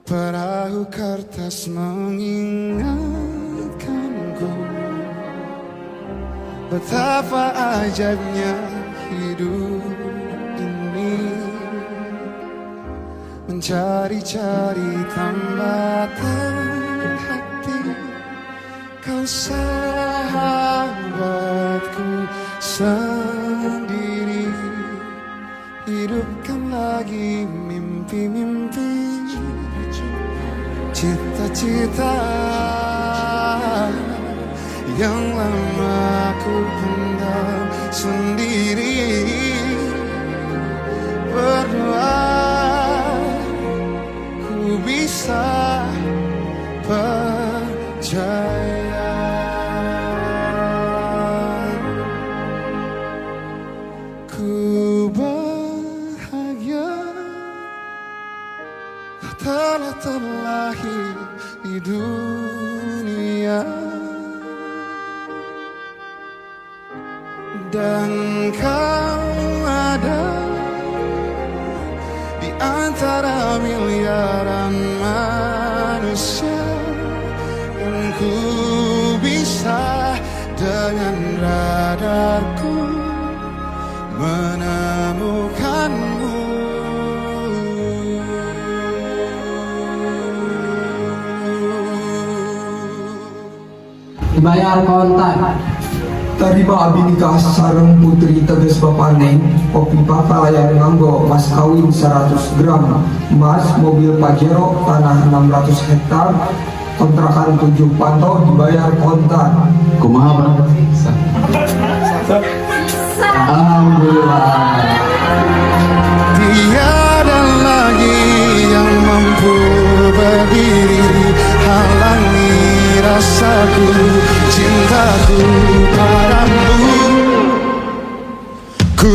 Perahu kertas mengingatkanku betapa ajaibnya hidup ini, mencari-cari tambatan hati. Kau sahabatku sendiri, hidupkan lagi mimpi-mimpi, cita-cita yang lama ku pendam sendiri. Berdoa ku bisa percaya. Ku bahagia telah terlahir di dunia, dan kau ada di antara miliaran manusia, dan ku bisa dengan radarku menemukanmu. Dibayar kontak. Tarima abi nikah sareng putri teges bapaneng, kopi papa layan nganggo mas kawin 100 gram, mas mobil Pajero tanah 600 hektar, kontrakan 7 panto dibayar kontak. Kumaha bang? Alhamdulillah. Tiada lagi yang mampu berdiri halangi rasaku, cintaku padamu. Ku